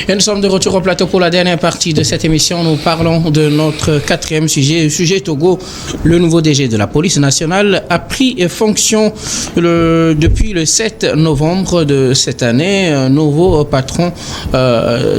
Et nous sommes de retour au plateau pour la dernière partie de cette émission. Nous parlons de notre quatrième sujet. Le sujet Togo, le nouveau DG de la police nationale a pris fonction depuis le 7 novembre de cette année. Un nouveau patron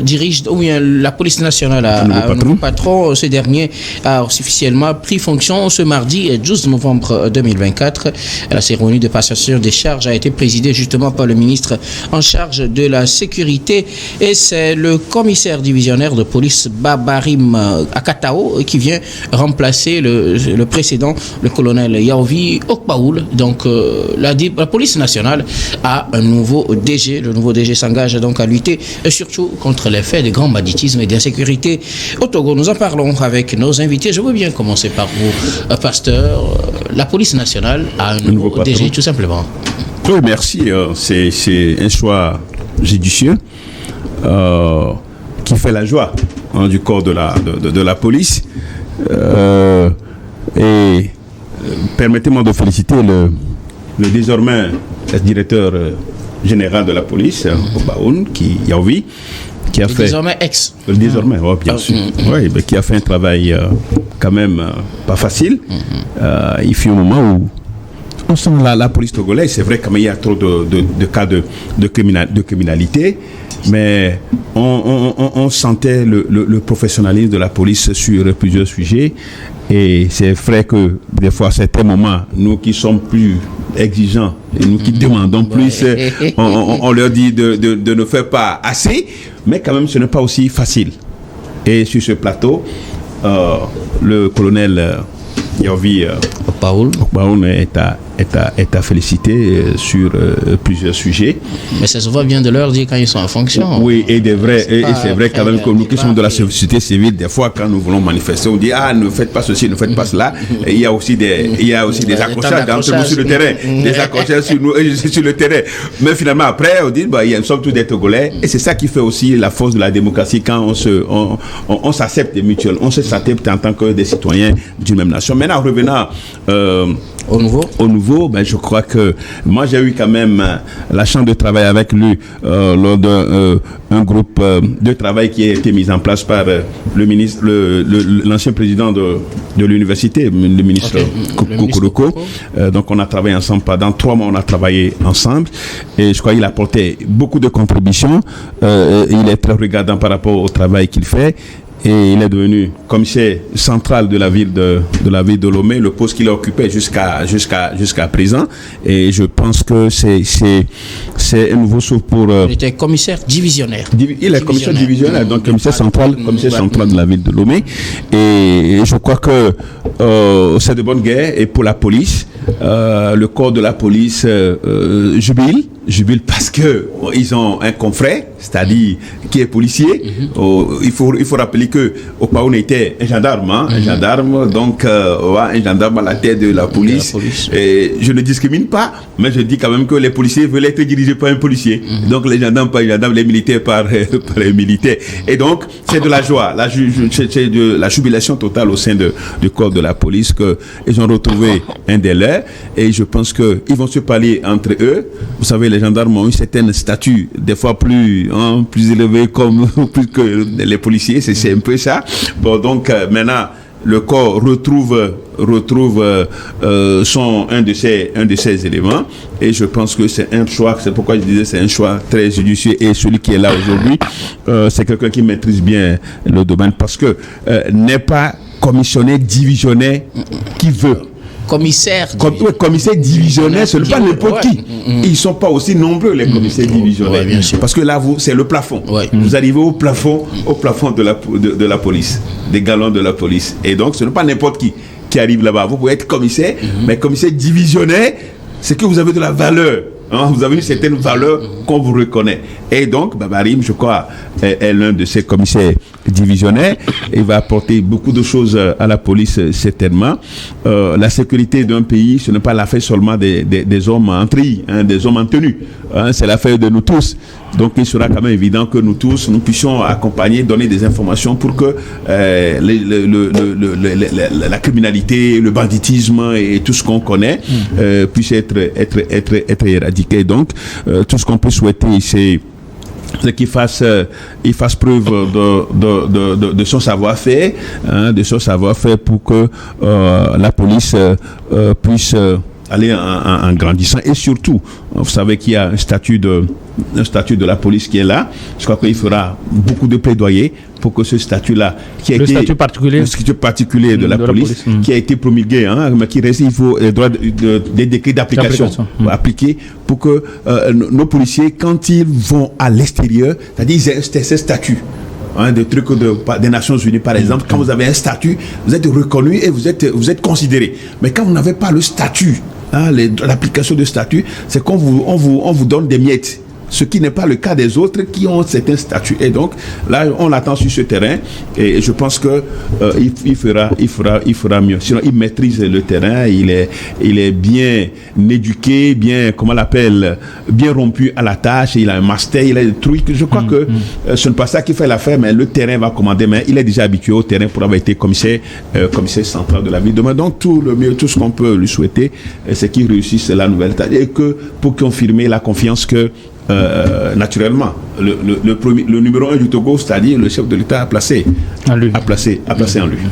dirige, ou bien la police nationale a un nouveau patron. Ce dernier a officiellement pris fonction ce mardi 12 novembre 2024. La cérémonie de passation des charges a été présidée justement par le ministre en charge de la sécurité, et c'est le commissaire divisionnaire de police Babarim Akatao qui vient remplacer le précédent, le colonel Yaovi Okbaoul. Donc la police nationale a un nouveau DG. Le nouveau DG s'engage donc à lutter surtout contre les faits de grand banditisme et d'insécurité au Togo. Nous en parlons avec nos invités. Je veux bien commencer par vous, pasteur. La police nationale a un nouveau DG, tout simplement. Oui, merci. C'est un choix judicieux qui fait la joie du corps de la police. Et permettez-moi de féliciter le désormais directeur général de la police, Obaoun, Yaovi, qui a fait... Désormais ex. Désormais, bien sûr. Oui, mais qui a fait un travail quand même pas facile. Il fut un moment où on sent la police togolaise, c'est vrai qu'il y a trop de cas de criminalité, mais on sentait le professionnalisme de la police sur plusieurs sujets. Et c'est vrai que des fois, à certains moments, nous qui sommes plus exigeants et nous qui demandons plus, on leur dit de ne faire pas assez, mais quand même, ce n'est pas aussi facile. Et sur ce plateau, le colonel Yaovi Okbaoul est à féliciter sur plusieurs sujets. Mais c'est souvent bien de leur dire quand ils sont en fonction. Oui, et c'est vrai quand même que nous qui sommes de la société civile, des fois quand nous voulons manifester, on dit ne faites pas ceci, ne faites pas cela. Et il y a aussi des accrochages entre nous sur le terrain, des accrochages sur le terrain. Mais finalement après on dit nous sommes tous des Togolais, et c'est ça qui fait aussi la force de la démocratie, quand on s'accepte mutuellement, on s'accepte en tant que des citoyens d'une même nation. Maintenant revenant au nouveau, je crois que moi j'ai eu quand même la chance de travailler avec lui lors d'un groupe de travail qui a été mis en place par le ministre, l'ancien président de l'université, le ministre Kokoroko. Donc on a travaillé ensemble pendant 3 mois, on a travaillé ensemble, et je crois qu'il a apporté beaucoup de contributions. Il est très regardant par rapport au travail qu'il fait. Et il est devenu commissaire central de la ville de Lomé, le poste qu'il a occupé jusqu'à présent. Et je pense que c'est un nouveau souffle pour... Il était commissaire divisionnaire. Il est commissaire divisionnaire, donc commissaire central de la ville de Lomé. Et je crois que c'est de bonne guerre. Et pour la police, le corps de la police jubile parce que ils ont un confrère, c'est-à-dire qui est policier. Il faut rappeler que Okbaoul était un gendarme, donc un gendarme à la tête de la police. Et je ne discrimine pas, mais je dis quand même que les policiers veulent être dirigés par un policier. Donc les gendarmes par les gendarmes, les militaires par les militaires. Et donc c'est de la joie, c'est de la jubilation totale au sein du corps de la police qu'ils ont retrouvé un des leurs, et je pense qu'ils vont se parler entre eux. Vous savez, les gendarmes ont une certaine statut, des fois plus élevée plus que les policiers, c'est un peu ça. Bon, donc maintenant le corps retrouve un de ces éléments, et je pense que c'est un choix, c'est pourquoi je disais c'est un choix très judicieux, et celui qui est là aujourd'hui, c'est quelqu'un qui maîtrise bien le domaine, parce que n'est pas commissionnaire divisionnaire qui veut. Commissaire divisionnaire, ce n'est pas n'importe qui. Ils ne sont pas aussi nombreux, les commissaires divisionnaires. Parce que là, c'est le plafond. Vous arrivez au plafond de la police, des galons de la police. Et donc, ce n'est pas n'importe qui arrive là-bas. Vous pouvez être commissaire, mais commissaire divisionnaire, c'est que vous avez de la valeur. Vous avez une certaine valeur qu'on vous reconnaît. Et donc, Babarim, je crois, est l'un de ces commissaires divisionnaires. Il va apporter beaucoup de choses à la police, certainement. La sécurité d'un pays, ce n'est pas l'affaire seulement des hommes en tri, des hommes en tenue. C'est l'affaire de nous tous. Donc, il sera quand même évident que nous tous, nous puissions accompagner, donner des informations pour que la criminalité, le banditisme et tout ce qu'on connaît puisse être éradiqué. Donc, tout ce qu'on peut souhaiter, c'est c'est qu'il fasse preuve de son savoir-faire, pour que la police puisse aller en grandissant. Et surtout, vous savez qu'il y a un statut de la police qui est là. Je crois qu'il fera beaucoup de plaidoyer pour que ce statut-là, statut particulier de la police, qui a été promulgué, mais qui reste, il faut les droits des décrets d'application appliqués pour que nos policiers, quand ils vont à l'extérieur, c'est-à-dire ils aient ce statut. Des trucs des Nations Unies, par exemple, quand vous avez un statut, vous êtes reconnu et vous êtes considéré. Mais quand vous n'avez pas le statut, l'application de statut, c'est qu'on vous donne des miettes. Ce qui n'est pas le cas des autres qui ont certains statuts. Et donc, là, on l'attend sur ce terrain. Et je pense que il fera mieux. Sinon, il maîtrise le terrain. Il est bien éduqué, bien rompu à la tâche. Il a un master, il a des trucs. Je crois que ce n'est pas ça qui fait l'affaire, mais le terrain va commander. Mais il est déjà habitué au terrain pour avoir été commissaire central de la ville de Demain. Donc, tout le mieux, tout ce qu'on peut lui souhaiter, c'est qu'il réussisse la nouvelle tâche. Et que, pour confirmer la confiance que naturellement, le numéro 1 du Togo, c'est-à-dire le chef de l'État, a placé en lui.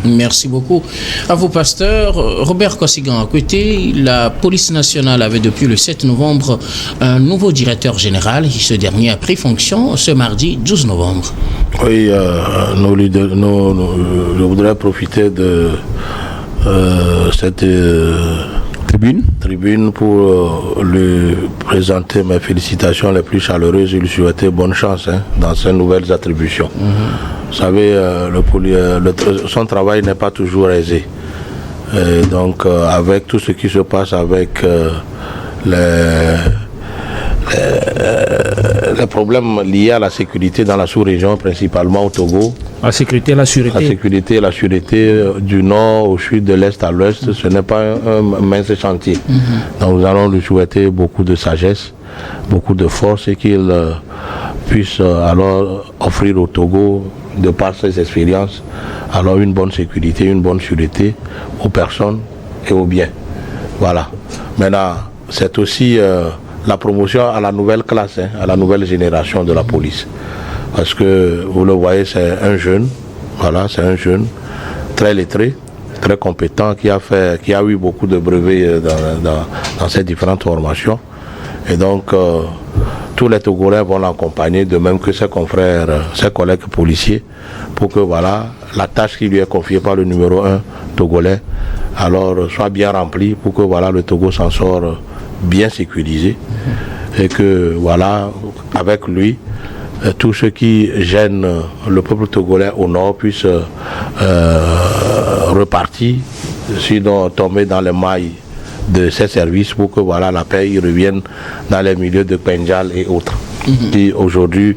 Merci beaucoup. À vous, pasteur. Robert Kosigan, à côté, la police nationale avait depuis le 7 novembre un nouveau directeur général. Ce dernier a pris fonction ce mardi 12 novembre. Oui, je voudrais profiter de cette tribune pour lui présenter mes félicitations les plus chaleureuses et lui souhaiter bonne chance dans ses nouvelles attributions. Vous savez, son travail n'est pas toujours aisé. Et donc, avec tout ce qui se passe avec les problèmes liés à la sécurité dans la sous-région, principalement au Togo. La sécurité et la sûreté. Du nord au sud, de l'est à l'ouest, ce n'est pas un mince chantier. Donc nous allons lui souhaiter beaucoup de sagesse, beaucoup de force et qu'il puisse alors offrir au Togo, de par ses expériences, alors une bonne sécurité, une bonne sûreté aux personnes et aux biens. Voilà. Maintenant, c'est aussi la promotion à la nouvelle classe, à la nouvelle génération de la police. Parce que, vous le voyez, c'est un jeune, très lettré, très compétent, qui a eu beaucoup de brevets dans ces différentes formations. Et donc, tous les Togolais vont l'accompagner, de même que ses confrères, ses collègues policiers, pour que la tâche qui lui est confiée par le numéro 1 togolais, alors soit bien remplie, pour que le Togo s'en sort bien sécurisé. Et que avec lui, tout ce qui gêne le peuple togolais au nord puisse repartir, sinon tomber dans les mailles de ces services pour que la paix y revienne dans les milieux de Pendjal et autres, qui aujourd'hui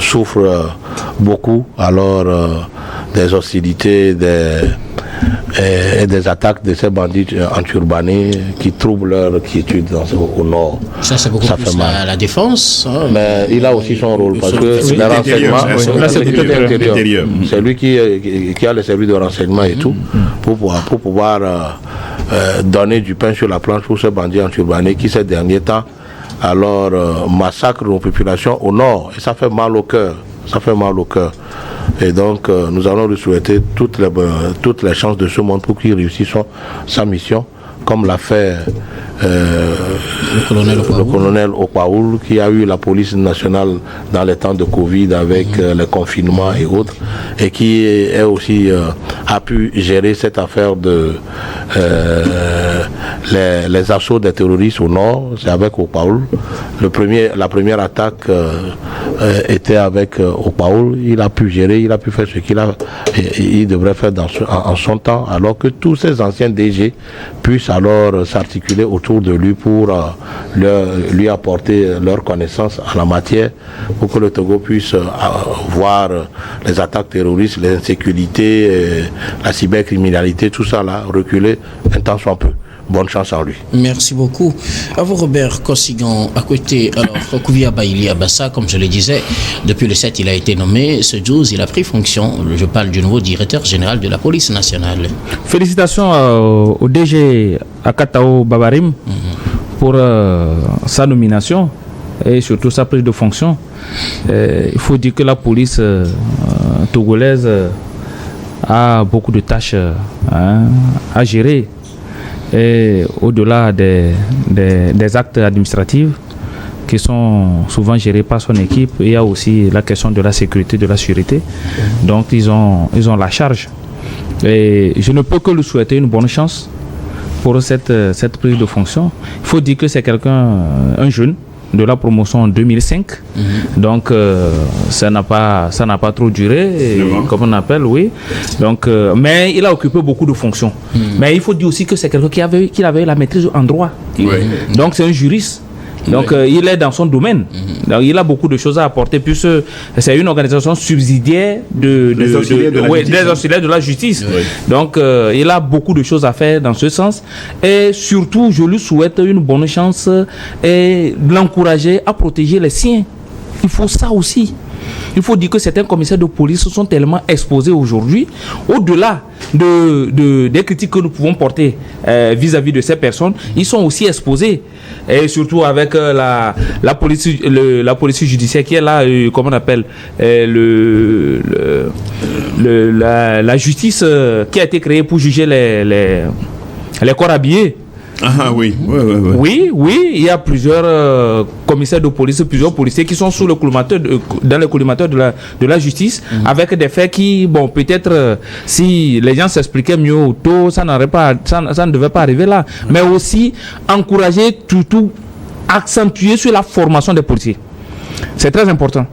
souffrent beaucoup des hostilités, et des attaques de ces bandits enturbanés qui troublent leur quiétude au nord. Ça, c'est beaucoup plus la défense. Mais il a aussi son rôle, parce que les renseignements, c'est lui qui a le service de renseignement et tout, pour pouvoir donner du pain sur la planche pour ces bandits enturbanés qui, ces derniers temps, massacrent nos populations au nord. Et ça fait mal au cœur. Et donc, nous allons lui souhaiter toutes les chances de ce monde pour qu'il réussisse sa mission, comme l'a fait le colonel Okwaoul, qui a eu la police nationale dans les temps de Covid avec les confinements et autres, et qui est aussi a pu gérer cette affaire de les assauts des terroristes au nord. C'est avec Okwaoul. La première attaque était avec Okwaoul. Il a pu gérer, il a pu faire ce il devrait faire en son temps, alors que tous ces anciens DG puissent alors s'articuler autour de lui pour lui apporter leur connaissance en la matière, pour que le Togo puisse voir les attaques terroristes, les insécurités, la cybercriminalité, tout ça là, reculer un temps soit peu. Bonne chance à lui. Merci beaucoup. À vous, Robert Kosigan. À côté, Kouvia Baïli Abassa, comme je le disais, depuis le 7, il a été nommé. Ce 12, il a pris fonction. Je parle du nouveau directeur général de la police nationale. Félicitations au DG Akatao Babarim pour sa nomination et surtout sa prise de fonction. il faut dire que la police togolaise a beaucoup de tâches à gérer. Et au-delà des actes administratifs qui sont souvent gérés par son équipe, il y a aussi la question de la sécurité, de la sûreté. Donc ils ont la charge. Et je ne peux que lui souhaiter une bonne chance pour cette prise de fonction. Il faut dire que c'est un jeune de la promotion en 2005. Donc ça n'a pas trop duré, comme on appelle, oui. Donc mais il a occupé beaucoup de fonctions. Mais il faut dire aussi que c'est quelqu'un qui avait la maîtrise en droit. Donc c'est un juriste. Donc il est dans son domaine. Donc, il a beaucoup de choses à apporter puisque c'est une organisation subsidiaire des auxiliaires de la justice. Donc il a beaucoup de choses à faire dans ce sens. Et surtout, je lui souhaite une bonne chance et l'encourager à protéger les siens. Il faut ça aussi. Il faut dire que certains commissaires de police sont tellement exposés aujourd'hui, au-delà des critiques que nous pouvons porter vis-à-vis de ces personnes, ils sont aussi exposés. Et surtout avec la police judiciaire qui est là, comment on appelle, la justice qui a été créée pour juger les corps habillés. Ah oui. Oui, il y a plusieurs commissaires de police, plusieurs policiers qui sont sous le collimateur dans le collimateur de la justice, avec des faits qui, bon, peut-être si les gens s'expliquaient mieux tôt, ça ne devait pas arriver là. Mais aussi encourager, tout accentuer sur la formation des policiers. C'est très important.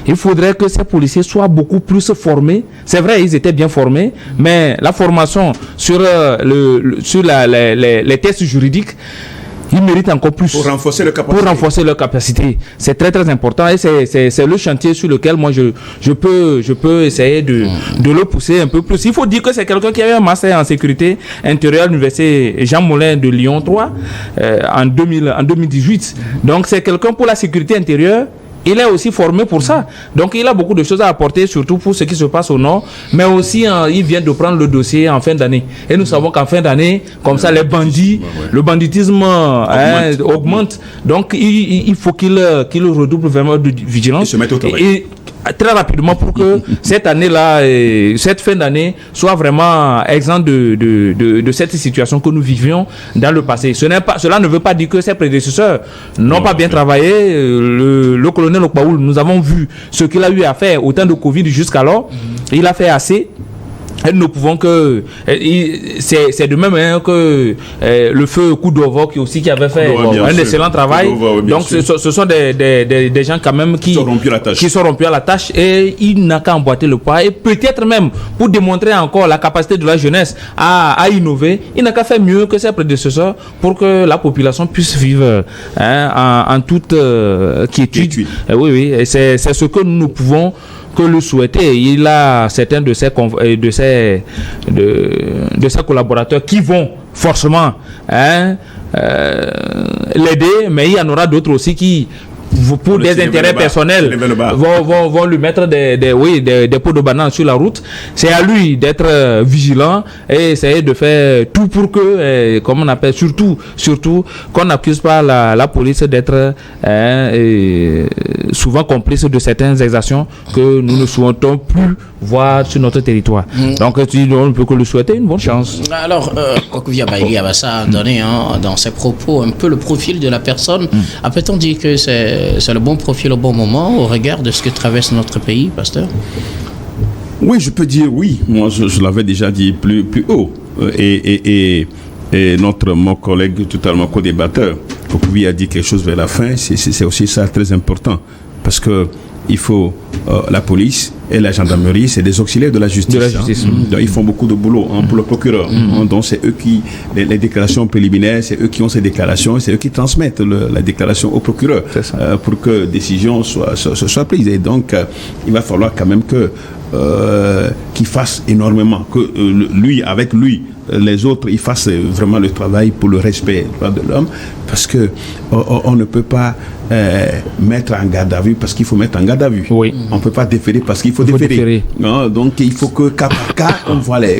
Il faudrait que ces policiers soient beaucoup plus formés. C'est vrai, ils étaient bien formés, mais la formation sur les tests juridiques, ils méritent encore plus. Pour renforcer leur capacité. C'est très très important et c'est le chantier sur lequel moi je peux essayer de le pousser un peu plus. Il faut dire que c'est quelqu'un qui avait un master en sécurité intérieure à l'université Jean Moulin de Lyon 3 en 2018. Donc c'est quelqu'un pour la sécurité intérieure. Il est aussi formé pour ça. Donc il a beaucoup de choses à apporter, surtout pour ce qui se passe au nord. Mais aussi, il vient de prendre le dossier en fin d'année. Et nous savons qu'en fin d'année, comme ça, les bandits, le banditisme augmente. Donc il faut qu'il redouble vraiment de vigilance. Et se mette au travail. Très rapidement pour que cette année-là, cette fin d'année, soit vraiment exempt de cette situation que nous vivions dans le passé. Cela ne veut pas dire que ses prédécesseurs n'ont pas bien travaillé. Le colonel Okpaoul, nous avons vu ce qu'il a eu à faire au temps de Covid jusqu'alors. Il a fait assez. Et nous ne pouvons que... C'est de même que le feu Koudova qui avait fait un excellent travail. Donc ce sont des gens quand même qui sont rompus à la tâche et il n'a qu'à emboîter le pas. Et peut-être même pour démontrer encore la capacité de la jeunesse à innover, il n'a qu'à faire mieux que ses prédécesseurs pour que la population puisse vivre en toute quiétude. Oui, et c'est ce que nous pouvons que le souhaiter. Il a certains de ses collaborateurs qui vont forcément l'aider, mais il y en aura d'autres aussi qui, pour des intérêts personnels, vont lui mettre des pots de banane sur la route. C'est à lui d'être vigilant et essayer de faire tout pour que, comme on appelle, surtout qu'on n'accuse pas la police d'être souvent complice de certaines exactions que nous ne souhaitons plus voir sur notre territoire. Donc, on ne peut que lui souhaiter une bonne chance. Alors, Kokouya Baïli a donné dans ses propos un peu le profil de la personne. Peut-on dire que c'est le bon profil au bon moment au regard de ce que traverse notre pays, pasteur? Oui, je peux dire oui. Moi, je l'avais déjà dit plus haut. Et mon collègue, totalement co-débatteur, Kokoubi a dit quelque chose vers la fin. C'est aussi ça très important. Parce que il faut la police et la gendarmerie, c'est des auxiliaires de la justice. Donc, ils font beaucoup de boulot pour le procureur. Donc c'est eux qui, les déclarations préliminaires, c'est eux qui ont ces déclarations, c'est eux qui transmettent la déclaration au procureur pour que décision soit prise. Et donc il va falloir quand même qu'il fasse énormément, que lui, avec lui, les autres, ils fassent vraiment le travail pour le respect des droits de l'homme, parce que on ne peut pas mettre en garde à vue parce qu'il faut mettre en garde à vue. Oui. On ne peut pas déférer parce qu'il faut déférer. Non, donc il faut que cas par cas,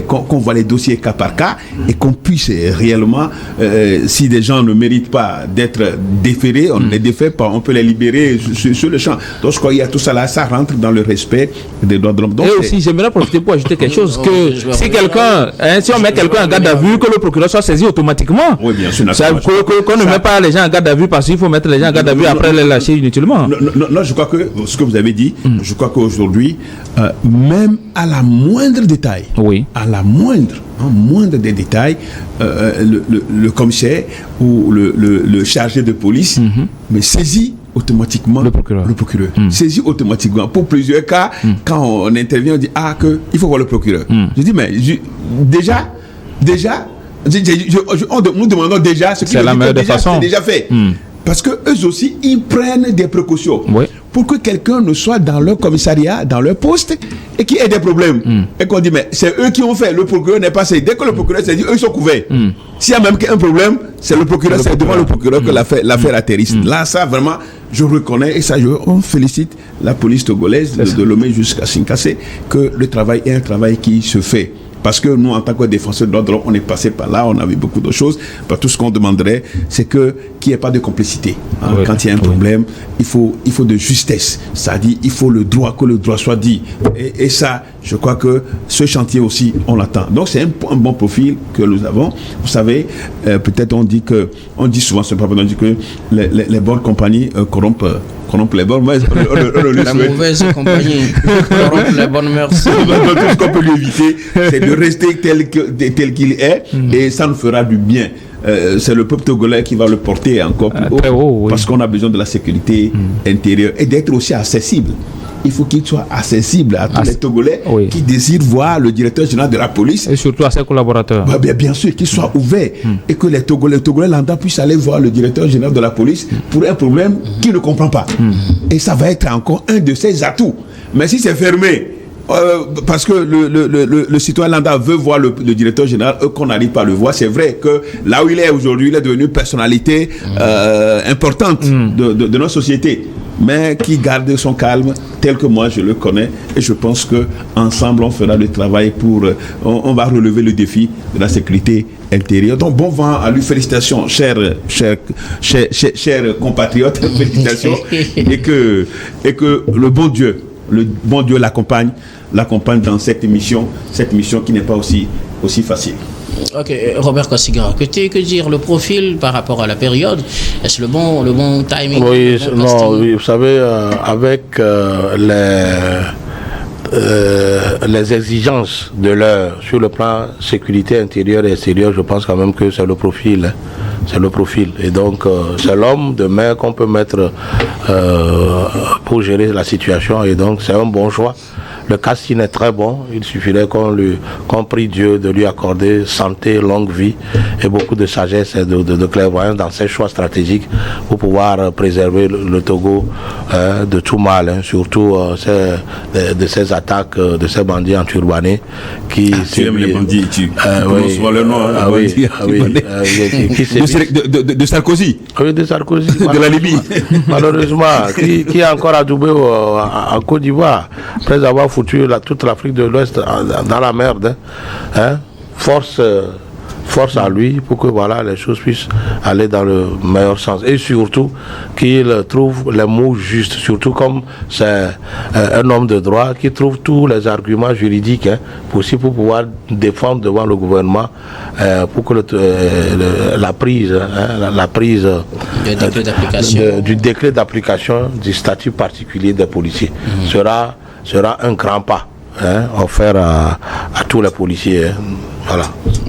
qu'on voit les dossiers cas par cas et qu'on puisse réellement, si des gens ne méritent pas d'être déférés, on ne les défait pas, on peut les libérer sur le champ. Donc je crois qu'il y a tout ça là, ça rentre dans le respect des droits de l'homme. Et aussi, j'aimerais profiter pour ajouter quelque chose, que si quelqu'un, si on met quelqu'un en garde à vue, que le procureur soit saisi automatiquement. Oui, bien sûr. Qu'on ne met pas les gens en garde à vue parce qu'il faut mettre les gens en garde à vue après les lâcher inutilement. Non, je crois que ce que vous avez dit, je crois qu'aujourd'hui, même à la moindre détail, à la moindre des détails, le commissaire ou le chargé de police mais saisit automatiquement le procureur. Saisit automatiquement. Pour plusieurs cas, quand on intervient, on dit il faut voir le procureur. Je dis, mais déjà, nous demandons déjà ce qui c'est la meilleure des façons. C'est déjà fait. Parce que eux aussi, ils prennent des précautions pour que quelqu'un ne soit dans leur commissariat, dans leur poste, et qu'il y ait des problèmes. Et qu'on dit, mais c'est eux qui ont fait, le procureur n'est pas saisi. Dès que le procureur s'est dit, eux ils sont couverts. S'il y a même un problème, c'est le procureur, c'est devant le procureur que l'affaire atterrisse. Là, ça, vraiment, je reconnais, et ça, on félicite la police togolaise de Lomé jusqu'à Sinkassé, que le travail est un travail qui se fait. Parce que nous, en tant que défenseurs de l'ordre, on est passé par là, on avait beaucoup de choses. Tout ce qu'on demanderait, c'est qu'il n'y ait pas de complicité. Quand il y a un problème, il faut de justesse. C'est-à-dire, il faut que le droit soit dit. Et ça, je crois que ce chantier aussi, on l'attend. Donc, c'est un bon profil que nous avons. Vous savez, peut-être on dit souvent, on dit que les bonnes compagnies corrompent les bonnes mœurs. La mauvaise compagnie corrompt les bonnes mœurs. Tout ce qu'on peut lui éviter, c'est de rester tel qu'il est, et ça nous fera du bien. C'est le peuple togolais qui va le porter encore plus haut, parce qu'on a besoin de la sécurité intérieure et d'être aussi accessible. Il faut qu'il soit accessible à tous les Togolais qui désirent voir le directeur général de la police. Et surtout à ses collaborateurs. Bien sûr, qu'il soit ouvert et que les Togolais lambda puissent aller voir le directeur général de la police pour un problème qu'il ne comprend pas. Et ça va être encore un de ses atouts. Mais si c'est fermé, parce que le citoyen lambda veut voir le directeur général, qu'on n'arrive pas à le voir, c'est vrai que là où il est aujourd'hui, il est devenu une personnalité importante de notre société, mais qui garde son calme tel que moi je le connais, et je pense que ensemble on fera le travail pour on va relever le défi de la sécurité intérieure. Donc bon vent à lui, félicitations chers compatriotes, félicitations, et que le bon Dieu l'accompagne dans cette mission qui n'est pas aussi facile. Ok, Robert Kossiga, que dire le profil par rapport à la période? Est-ce le bon timing? Oui, vous savez, avec les exigences de l'heure sur le plan sécurité intérieure et extérieure, je pense quand même que c'est le profil. C'est le profil. Et donc, c'est l'homme de mer qu'on peut mettre pour gérer la situation. Et donc, c'est un bon choix. Le casting est très bon. Il suffirait qu'on prie Dieu de lui accorder santé, longue vie et beaucoup de sagesse et de clairvoyance dans ses choix stratégiques pour pouvoir préserver le Togo de tout mal, surtout de ces attaques de ces bandits enturbanés qui les bandits, de Sarkozy. Oui, de Sarkozy. De la Libye. Malheureusement, qui est encore adoubé en Côte d'Ivoire après avoir foutu toute l'Afrique de l'Ouest dans la merde. Force à lui pour que les choses puissent aller dans le meilleur sens, et surtout qu'il trouve les mots justes, surtout comme c'est un homme de droit qui trouve tous les arguments juridiques pour pouvoir défendre devant le gouvernement pour que la prise du décret d'application du statut particulier des policiers sera un grand pas offert à tous les policiers. Voilà.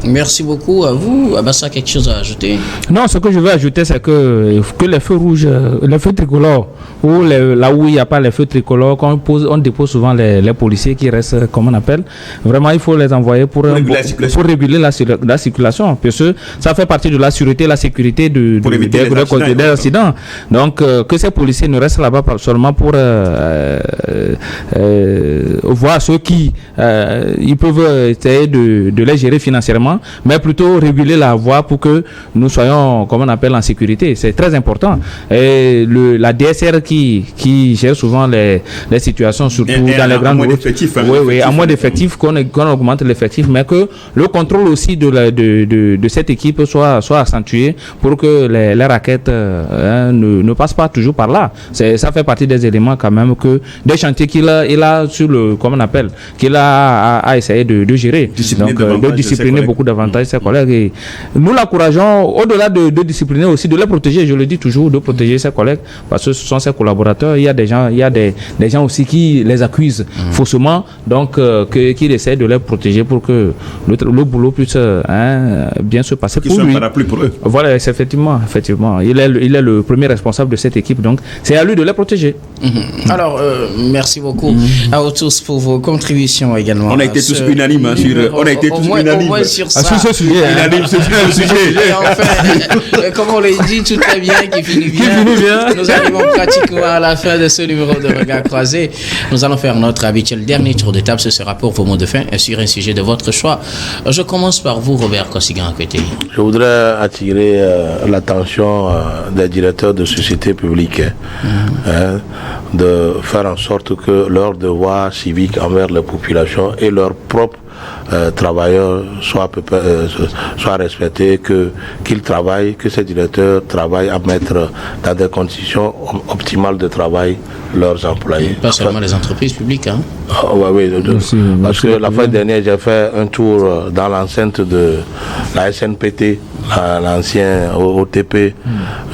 Merci beaucoup à vous. Abassa, quelque chose à ajouter? Non, ce que je veux ajouter, c'est que les feux rouges, les feux tricolores, ou là où il n'y a pas les feux tricolores, quand on dépose souvent les policiers qui restent, comme on appelle, vraiment il faut les envoyer pour réguler la circulation, parce que ça fait partie de la sûreté, la sécurité des accidents. Donc que ces policiers ne restent là-bas seulement pour voir ceux qui ils peuvent essayer de les gérer financièrement, mais plutôt réguler la voie pour que nous soyons, comme on appelle, en sécurité. C'est très important. Et la DSR qui gère souvent les situations, surtout dans les grandes routes. À moins d'effectifs, qu'on augmente l'effectif, mais que le contrôle aussi de cette équipe soit accentué pour que les raquettes ne passent pas toujours par là. Ça fait partie des éléments quand même que des chantiers qu'il a sur le, comme on appelle, qu'il a essayé de gérer. De discipliner beaucoup davantage ses collègues. Et nous l'encourageons, au-delà de discipliner aussi, de les protéger, je le dis toujours, de protéger ses collègues, parce que ce sont ses collaborateurs. Il y a des gens aussi qui les accusent faussement, donc qu'il essaie de les protéger pour que le boulot puisse bien se passer pour lui. Parapluie pour eux. Voilà, effectivement. Il est le premier responsable de cette équipe, donc c'est à lui de les protéger. Alors, merci beaucoup à vous tous pour vos contributions également. On a été tous unanimes sur ce sujet. Unanimes sur ce sujet. Et enfin, comme on l'a dit, tout est bien, qui finit bien. Nous arrivons pratiquement à la fin de ce numéro de Regard Croisé. Nous allons faire notre habituel dernier tour de table. Ce sera pour vos mots de fin et sur un sujet de votre choix. Je commence par vous, Robert Kossigan-Akwete. Je voudrais attirer l'attention des directeurs de sociétés publiques de faire en sorte que leur devoir civique envers la population et leur propre travailleurs soient respectés, qu'ils travaillent, que ces directeurs travaillent à mettre dans des conditions optimales de travail leurs employés. Pas seulement les entreprises publiques, hein? Oui, parce que la fois dernière, j'ai fait un tour dans l'enceinte de la SNPT, l'ancien OTP.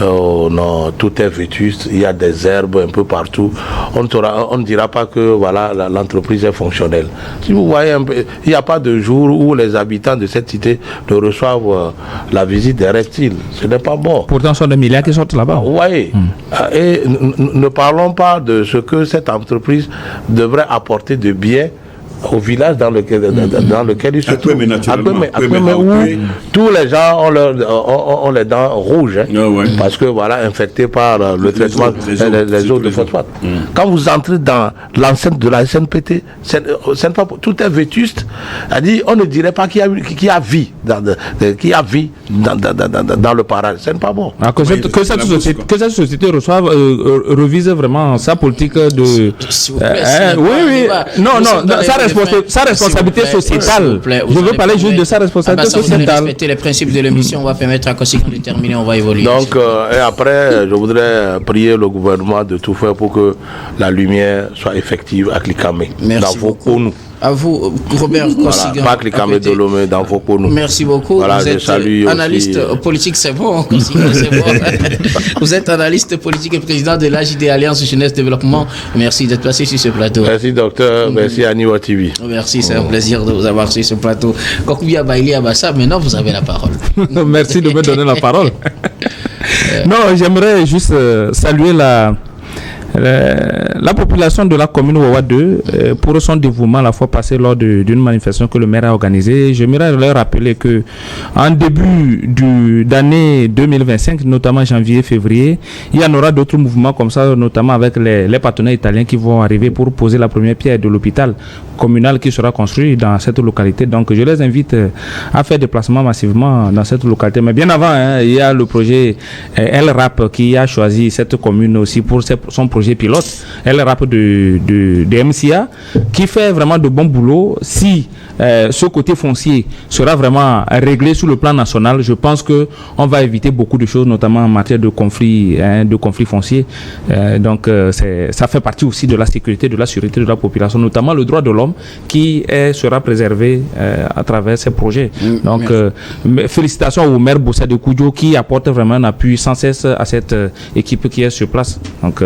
Non, tout est vétuste, il y a des herbes un peu partout. On ne dira pas que voilà, l'entreprise est fonctionnelle. Si vous voyez un peu, il n'y a pas de jour où les habitants de cette cité ne reçoivent la visite des reptiles. Ce n'est pas bon. Pourtant, ce sont des milliards qui sortent là-bas. Oui. Et ne parlons pas de ce que cette entreprise devrait apporter de bien au village dans lequel il se trouve. Tous les gens ont les dents rouges, parce que voilà, infectés par le traitement des eaux de phosphate. Quand vous entrez dans l'enceinte de la SNPT, tout est vétuste. On ne dirait pas qu'il y a vie dans le parage. Ce n'est pas bon. Que cette société revise vraiment sa politique de... Sa responsabilité sociétale. Je veux parler juste de sa responsabilité sociétale. Respecter les principes de l'émission, on va permettre à Kossigan de terminer, on va évoluer. Donc, et après, je voudrais prier le gouvernement de tout faire pour que la lumière soit effective à Klikamé. Merci beaucoup. À vous, Robert Kossigan. Pas Klikamé de Lomé, dans vos cours. Merci beaucoup. Voilà, vous êtes analyste politique, c'est bon, Kossigan, c'est bon. Vous êtes analyste politique et président de l'AJD Alliance Jeunesse Développement. Merci d'être passé sur ce plateau. Merci, docteur. Merci à Niwa TV. Merci, c'est un plaisir de vous avoir sur ce plateau. Kokouya Baili Abassa, maintenant vous avez la parole. Merci de me donner la parole. Non, j'aimerais juste saluer la population de la commune Wawa 2 pour son dévouement la fois passée lors d'une manifestation que le maire a organisée. J'aimerais leur rappeler que en début d'année 2025, notamment janvier-février, il y en aura d'autres mouvements comme ça, notamment avec les partenaires italiens qui vont arriver pour poser la première pierre de l'hôpital communal qui sera construit dans cette localité. Donc je les invite à faire des déplacements massivement dans cette localité. Mais bien avant, il y a le projet LRAP qui a choisi cette commune aussi pour son projet pilote, LRAP de MCA, qui fait vraiment de bon boulot. Si ce côté foncier sera vraiment réglé sur le plan national, je pense qu'on va éviter beaucoup de choses, notamment en matière de conflits fonciers. Donc ça fait partie aussi de la sécurité, de la sûreté de la population, notamment le droit de l'homme qui sera préservé à travers ces projets. Donc félicitations au maire Bossa de Koudjo qui apporte vraiment un appui sans cesse à cette équipe qui est sur place. Donc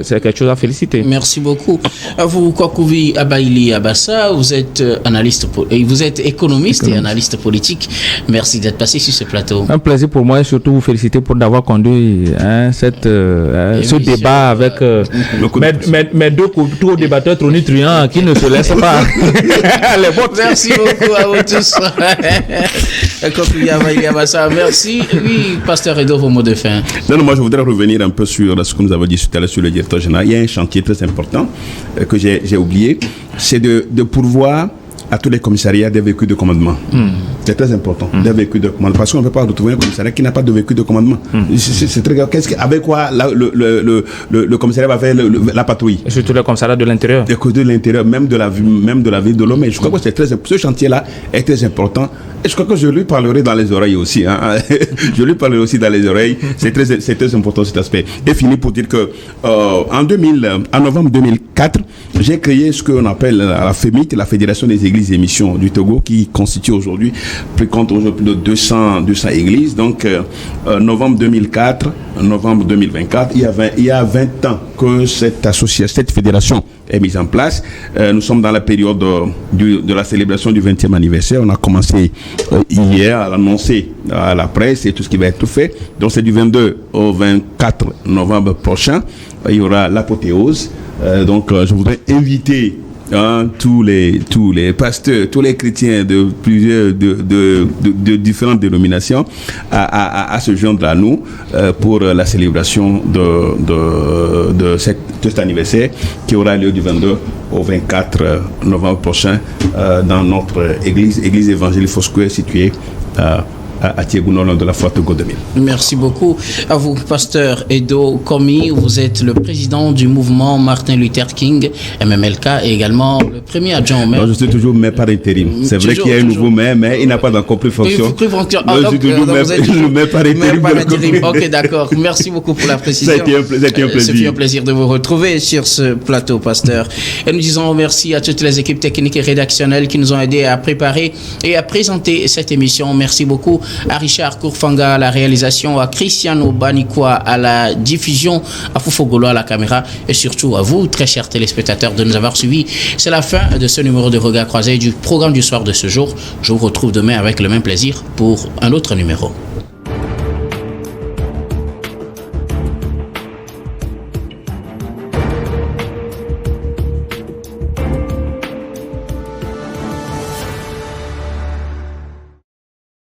c'est quelque chose à féliciter. Merci beaucoup. Vous, Kwakouvi Abaili Abassa, vous êtes vous êtes économiste et analyste politique. Merci d'être passé sur ce plateau. Un plaisir pour moi et surtout vous féliciter pour d'avoir conduit ce débat avec mes deux co-débatteurs tonitruants qui ne se laissent pas les votes. Merci beaucoup à vous tous. Kwakouvi Abaili Abassa, merci. Oui, Pasteur Edo, vos mots de fin. Non, moi je voudrais revenir un peu sur ce que nous avons dit tout à l'heure sur le directeur général. Il y a un chantier très important que j'ai oublié, c'est de pourvoir à tous les commissariats des véhicules de commandement. C'est très important, des véhicules de commandement, parce qu'on ne peut pas retrouver un commissariat qui n'a pas de véhicule de commandement. C'est très grave. Avec quoi le commissariat va faire la patrouille? Et surtout le commissariat de l'intérieur. De l'intérieur, même de la ville de Lomé. Je crois que c'est très important. Ce chantier-là est très important. Et je crois que je lui parlerai dans les oreilles aussi. Je lui parlerai aussi dans les oreilles. C'est très important cet aspect. Et fini pour dire que en novembre 2004, j'ai créé ce qu'on appelle la FEMIT, la Fédération des Églises et Missions du Togo, qui constitue aujourd'hui plus de 200 églises. Donc, novembre 2004, novembre 2024, il y a 20 ans que cette fédération est mise en place. Nous sommes dans la période de la célébration du 20e anniversaire. On a commencé hier à l'annoncer à la presse et tout ce qui va être fait. Donc, c'est du 22 au 24 novembre prochain. Il y aura l'apothéose. Donc, je voudrais inviter tous les pasteurs, tous les chrétiens de plusieurs de différentes dénominations à se joindre à nous pour la célébration de cet anniversaire qui aura lieu du 22 au 24 novembre prochain dans notre église évangélique Foursquare située à Thiégounol de la Foire Togo 2000. Merci beaucoup à vous, Pasteur Edo Komi. Vous êtes le président du mouvement Martin Luther King, MMLK, et également le premier adjoint au maire. Non, je suis toujours maire par intérim. C'est vrai qu'il y a un nouveau maire, mais il n'a pas encore plus fonction. Je suis toujours maire par intérim. Ok, d'accord. Merci beaucoup pour la précision. C'était un plaisir. Ce fut un plaisir de vous retrouver sur ce plateau, Pasteur. Et nous disons merci à toutes les équipes techniques et rédactionnelles qui nous ont aidés à préparer et à présenter cette émission. Merci beaucoup à Richard Kourfanga à la réalisation, à Cristiano Banikwa à la diffusion, à Foufogolo à la caméra et surtout à vous, très chers téléspectateurs, de nous avoir suivis. C'est la fin de ce numéro de Regard Croisé du programme du soir de ce jour. Je vous retrouve demain avec le même plaisir pour un autre numéro.